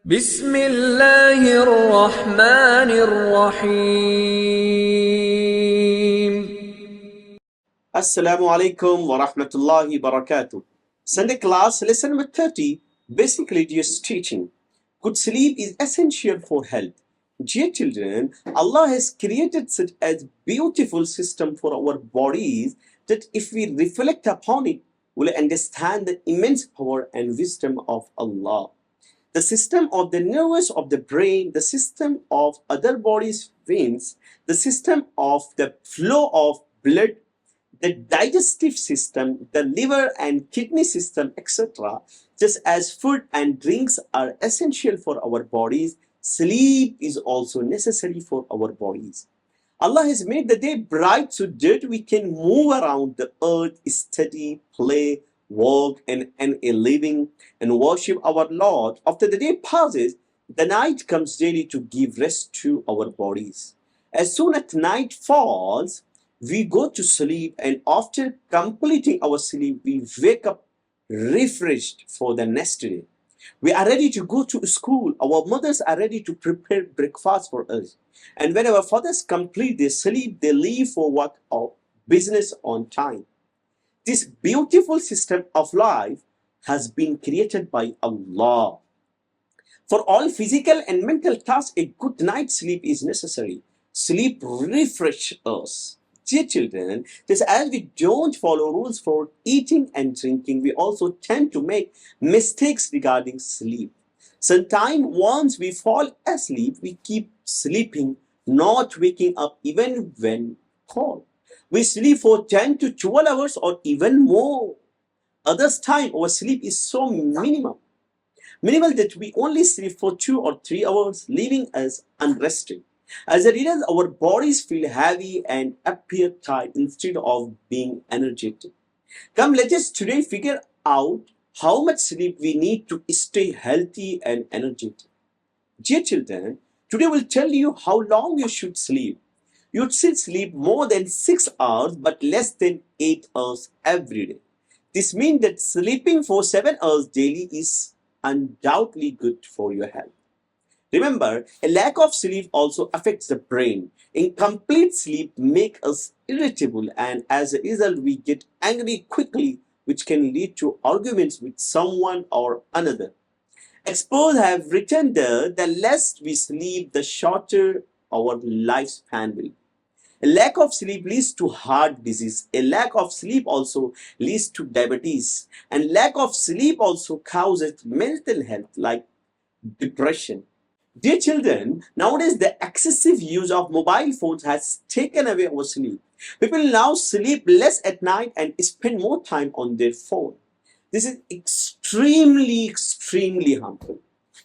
بسم الله الرحمن الرحيم. Assalamu alaikum wa rahmatullahi wa barakatuh. Sunday class, lesson number 30, basically just teaching. Good sleep is essential for health. Dear children, Allah has created such a beautiful system for our bodies that if we reflect upon it, we'll understand the immense power and wisdom of Allah. The system of the nerves of the brain, the system of other bodies' veins, the system of the flow of blood, the digestive system, the liver and kidney system, etc. Just as food and drinks are essential for our bodies, sleep is also necessary for our bodies. Allah has made the day bright so that we can move around the earth, study, play, work, and earn a living and worship our Lord. After the day passes, the night comes daily to give rest to our bodies. As soon as night falls, we go to sleep, and after completing our sleep, we wake up refreshed for the next day. We are ready to go to school. Our mothers are ready to prepare breakfast for us. And when our fathers complete their sleep, they leave for work or business on time. This beautiful system of life has been created by Allah. For all physical and mental tasks, a good night's sleep is necessary. Sleep refreshes us. Dear children, just as we don't follow rules for eating and drinking, we also tend to make mistakes regarding sleep. Sometimes once we fall asleep, we keep sleeping, not waking up even when called. We sleep for 10 to 12 hours or even more. Others time our sleep is so minimal that we only sleep for 2 or 3 hours, leaving us unrested. As a result, our bodies feel heavy and appear tired instead of being energetic. Come, let us today figure out how much sleep we need to stay healthy and energetic. Dear children, today we'll tell you how long you should sleep. You should sleep more than 6 hours but less than 8 hours every day. This means that sleeping for 7 hours daily is undoubtedly good for your health. Remember, a lack of sleep also affects the brain. Incomplete sleep makes us irritable, and as a result, we get angry quickly, which can lead to arguments with someone or another. Experts have written that the less we sleep, the shorter our lifespan will be. A lack of sleep leads to heart disease. A lack of sleep also leads to diabetes. And lack of sleep also causes mental health like depression. Dear children, nowadays the excessive use of mobile phones has taken away our sleep. People now sleep less at night and spend more time on their phone. This is extremely harmful.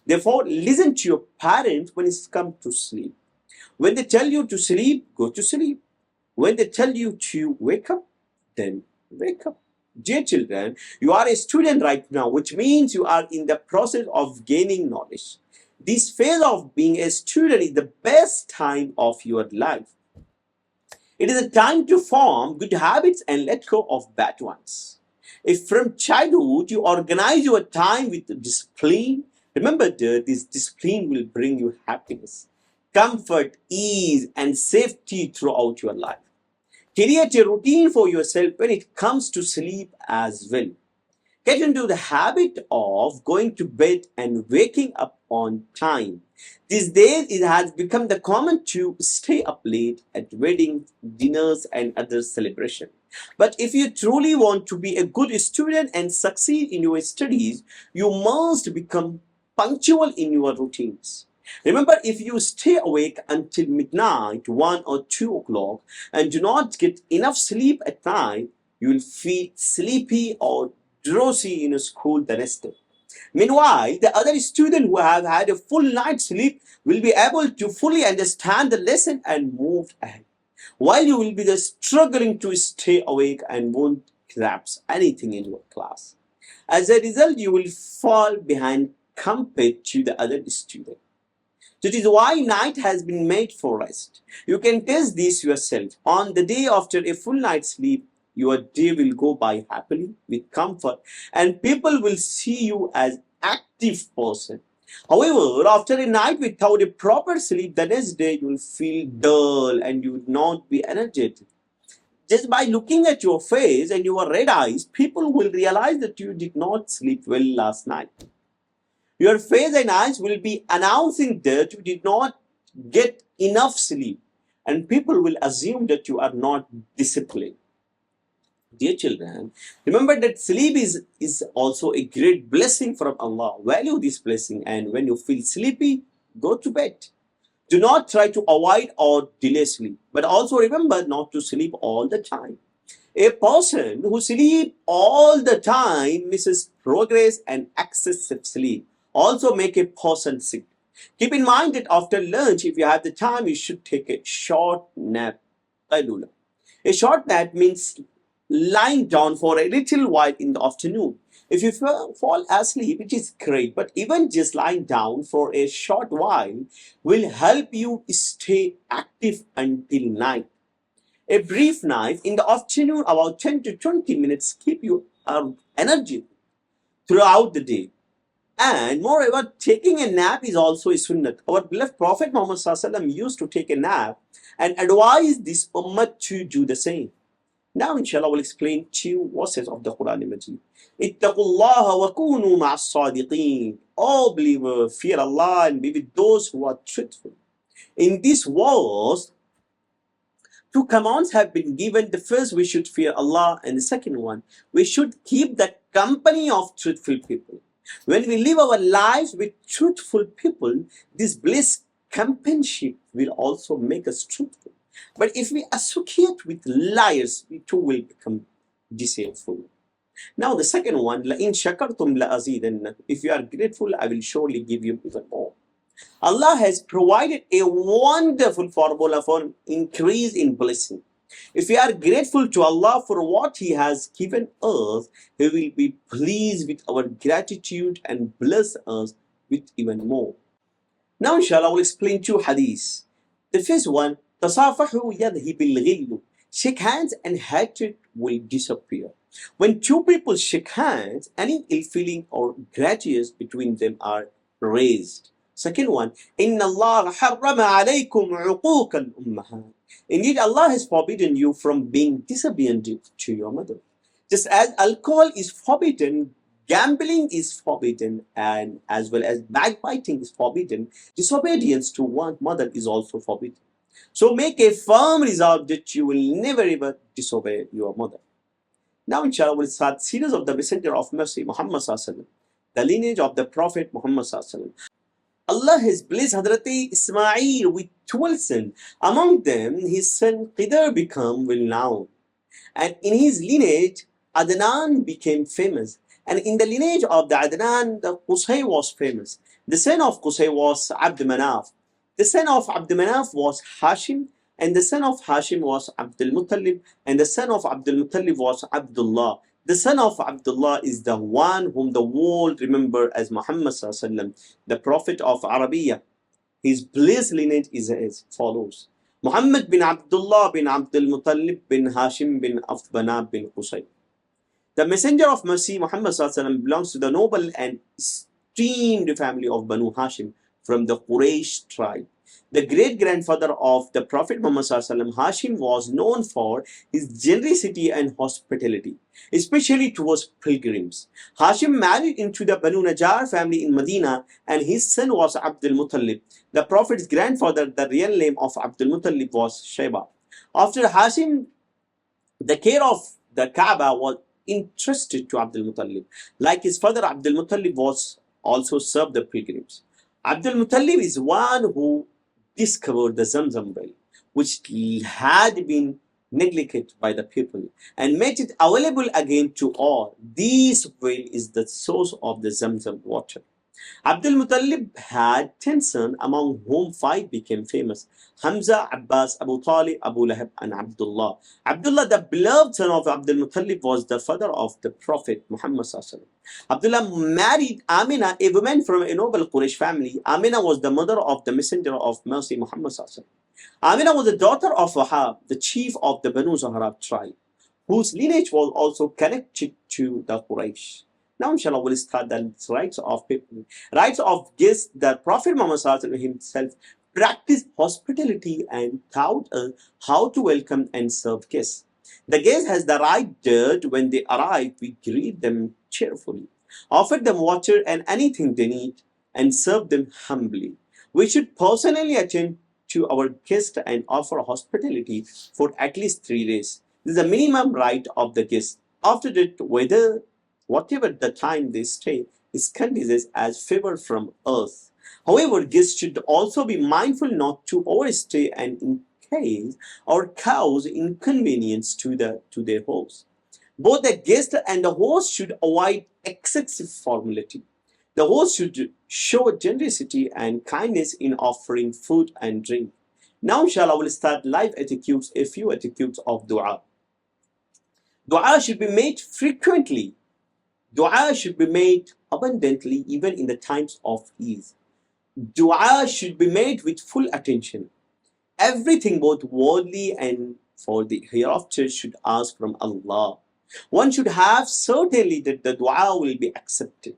Therefore, listen to your parents when it's come to sleep. When they tell you to sleep, go to sleep. When they tell you to wake up, then wake up. Dear children, you are a student right now, which means you are in the process of gaining knowledge. This phase of being a student is the best time of your life. It is a time to form good habits and let go of bad ones. If from childhood you organize your time with discipline, remember that this discipline will bring you happiness, comfort, ease, and safety throughout your life. Create a routine for yourself when it comes to sleep as well. Get into the habit of going to bed and waking up on time. These days, it has become the common to stay up late at weddings, dinners, and other celebrations. But if you truly want to be a good student and succeed in your studies, you must become punctual in your routines. Remember, if you stay awake until midnight, 1 or 2 o'clock, and do not get enough sleep at night, you will feel sleepy or drowsy in school the next day. Meanwhile, the other students who have had a full night's sleep will be able to fully understand the lesson and move ahead, while you will be struggling to stay awake and won't grasp anything in your class. As a result, you will fall behind compared to the other students. That is why night has been made for rest. You can test this yourself. On the day after a full night's sleep, your day will go by happily, with comfort, and people will see you as active person. However, after a night without a proper sleep, the next day you will feel dull and you will not be energetic. Just by looking at your face and your red eyes, people will realize that you did not sleep well last night. Your face and eyes will be announcing that you did not get enough sleep, and people will assume that you are not disciplined. Dear children, remember that sleep is also a great blessing from Allah. Value this blessing, and when you feel sleepy, go to bed. Do not try to avoid or delay sleep, but also remember not to sleep all the time. A person who sleeps all the time misses progress, and excessive sleep also make a person sick. Keep in mind that after lunch, if you have the time, you should take a short nap. Qailula. A short nap means lying down for a little while in the afternoon. If you fall asleep, it is great, but even just lying down for a short while will help you stay active until night. A brief nap in the afternoon, about 10 to 20 minutes, keep you energy throughout the day. And moreover, taking a nap is also a sunnat. Our beloved Prophet Muhammad SAW used to take a nap and advise this ummah to do the same. Now, inshallah, we'll explain two verses of the Quran Majid. Ittaqullaha wa kunu ma'as sadiqeen. All believers, fear Allah and be with those who are truthful. In this verse, two commands have been given. The first, we should fear Allah, and the second one, we should keep the company of truthful people. When we live our lives with truthful people, this bliss companionship will also make us truthful. But if we associate with liars, we too will become deceitful. Now the second one, لَإِن شَكَرْتُمْ لَأَزِيدَنَّكُمْ. If you are grateful, I will surely give you even more. Allah has provided a wonderful formula for increase in blessing. If we are grateful to Allah for what He has given us, He will be pleased with our gratitude and bless us with even more. Now inshallah, I will explain two hadiths. The first one, تَصَافَحُوا يَذْهِبِ الْغِلُّ. Shake hands and hatred will disappear. When two people shake hands, any ill feeling or grudges between them are raised. Second one, إِنَّ اللَّهَ حَرَّمَ عَلَيْكُمْ عُقُوقَ الْأُمَّهَاتِ. Indeed, Allah has forbidden you from being disobedient to your mother. Just as alcohol is forbidden, gambling is forbidden, and as well as backbiting is forbidden, disobedience to one's mother is also forbidden. So make a firm resolve that you will never ever disobey your mother. Now inshallah we'll start series of the Messenger of Mercy, Muhammad SAW, the lineage of the Prophet Muhammad SAW. Allah has blessed Hazrat Ismail with 12 sons. Among them, his son Qidr became well known. And in his lineage, Adnan became famous. And in the lineage of the Adnan, the Qusay was famous. The son of Qusay was Abd Manaf. The son of Abd Manaf was Hashim. And the son of Hashim was Abdul Muttalib. And the son of Abdul Muttalib was Abdullah. The son of Abdullah is the one whom the world remember as Muhammad SAW, the Prophet of Arabia. His blessed lineage is as follows. Muhammad bin Abdullah bin Abdul Muttalib bin Hashim bin Afbanab bin Qusay. The Messenger of Mercy, Muhammad SAW, belongs to the noble and esteemed family of Banu Hashim from the Quraysh tribe. The great-grandfather of the Prophet Muhammad SAW, Hashim, was known for his generosity and hospitality, especially towards pilgrims. Hashim married into the Banu Najjar family in Medina, and his son was Abdul Muttalib. The Prophet's grandfather, the real name of Abdul Muttalib, was Shayba. After Hashim, the care of the Kaaba was entrusted to Abdul Muttalib. Like his father, Abdul Muttalib was also served the pilgrims. Abdul Muttalib is one who discovered the Zamzam well, which had been neglected by the people, and made it available again to all. This well is the source of the Zamzam water. Abdul Muttalib had 10 sons, among whom 5 became famous: Hamza, Abbas, Abu Talib, Abu Lahab, and Abdullah. Abdullah, the beloved son of Abdul Muttalib, was the father of the Prophet Muhammad SAW. Abdullah married Amina, a woman from a noble Quraysh family. Amina was the mother of the Messenger of Mercy, Muhammad SAW. Amina was the daughter of Wahab, the chief of the Banu Zahra tribe, whose lineage was also connected to the Quraysh. Now, inshallah, we'll start the rights of people. Rights of guests. The Prophet Muhammad Sallallahu himself practiced hospitality and taught us how to welcome and serve guests. The guest has the right dirt when they arrive. We greet them cheerfully, offer them water and anything they need, and serve them humbly. We should personally attend to our guests and offer hospitality for at least 3 days. This is the minimum right of the guest. After that, whatever the time they stay is considered as favor from earth. However, guests should also be mindful not to overstay and in case or cause inconvenience to their host. Both the guest and the host should avoid excessive formality. The host should show generosity and kindness in offering food and drink. Now, inshallah, we'll start live etiquettes, a few etiquettes of dua. Dua should be made frequently. Dua should be made abundantly, even in the times of ease. Dua should be made with full attention. Everything, both worldly and for the hereafter, should ask from Allah. One should have certainty that the dua will be accepted.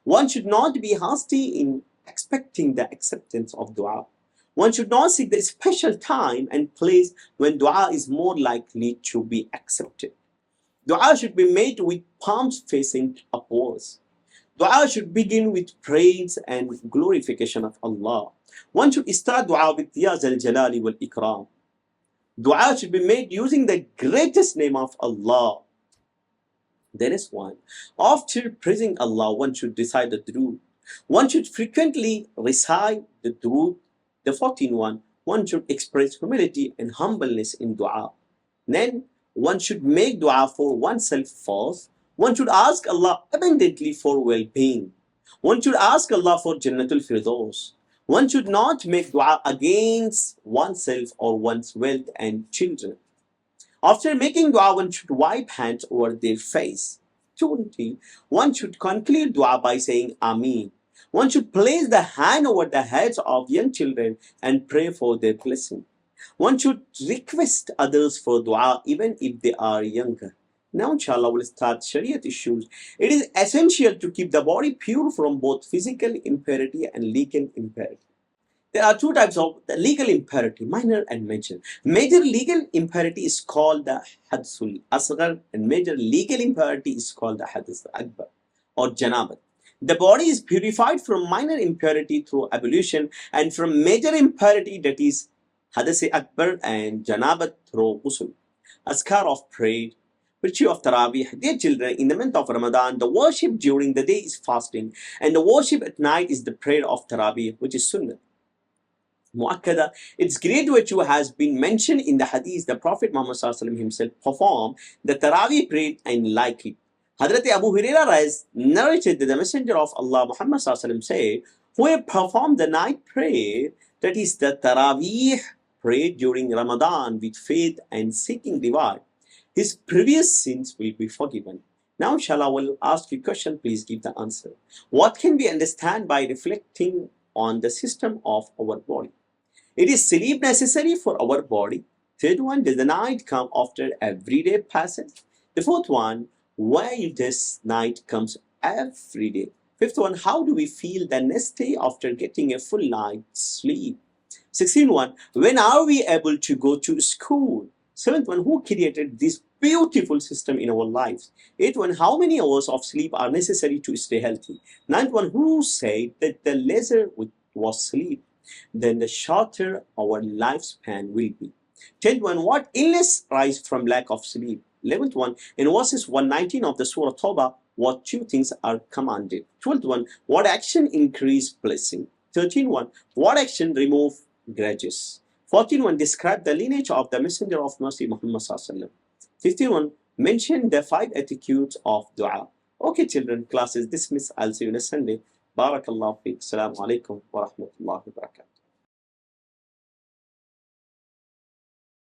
One should not be hasty in expecting the acceptance of dua. One should not seek the special time and place when dua is more likely to be accepted. Dua should be made with palms facing upwards. Dua should begin with praise and glorification of Allah. One should start dua with Ya Zal Jalali wal Ikram. Dua should be made using the greatest name of Allah. There is one. After praising Allah, one should recite the durood. One should frequently recite the durood. The 14th one should express humility and humbleness in dua. Then one should make dua for oneself first. One should ask Allah abundantly for well-being. One should ask Allah for Jannatul Firdaus. One should not make dua against oneself or one's wealth and children. After making dua, one should wipe hands over their face. 20. One should conclude dua by saying Ameen. One should place the hand over the heads of young children and pray for their blessing. One should request others for dua even if they are younger. Now, inshallah, we'll start Shariat issues. It is essential to keep the body pure from both physical impurity and legal impurity. There are two types of the legal impurity, minor and major. Major legal impurity is called the Hadsul Asghar, and major legal impurity is called the Hadees Akbar or Janabat. The body is purified from minor impurity through ablution and from major impurity, that is Hadees Akbar and Janabat, through Usul. Azkar of prayer, virtue of Tarawih. Dear children, in the month of Ramadan, the worship during the day is fasting, and the worship at night is the prayer of Tarawih, which is Sunnah. Muakkada, its great virtue has been mentioned in the Hadees. The Prophet Muhammad himself performed the Tarawih prayer and liked it. Hadrat Abu Hurairah narrated that the Messenger of Allah Muhammad said, whoever performed the night prayer, that is the Tarawih prayer during Ramadan with faith and seeking reward, his previous sins will be forgiven. Now, inshallah, we'll ask you a question. Please give the answer. What can we understand by reflecting on the system of our body? It is sleep necessary for our body. Third one, does the night come after every day passes? The fourth one, why this night comes every day? Fifth one, how do we feel the next day after getting a full night's sleep? 16th one, when are we able to go to school? 7th one, who created this beautiful system in our lives? 8th one, how many hours of sleep are necessary to stay healthy? 9th one, who said that the lesser was sleep, then the shorter our lifespan will be? 10th one, what illness arises from lack of sleep? 11th one, in verses 119 of the Surah Tawbah, what two things are commanded? 12th one, what action increase blessing? 13th one, what action remove grudges? 14th one, describe the lineage of the Messenger of Mercy Muhammad. 15th one, mention the 5 etiquettes of dua. Okay children, class is dismissed. I'll see you next Sunday. Barakallahu feek. Assalamu alaikum wa rahmatullahi wa barakatuh.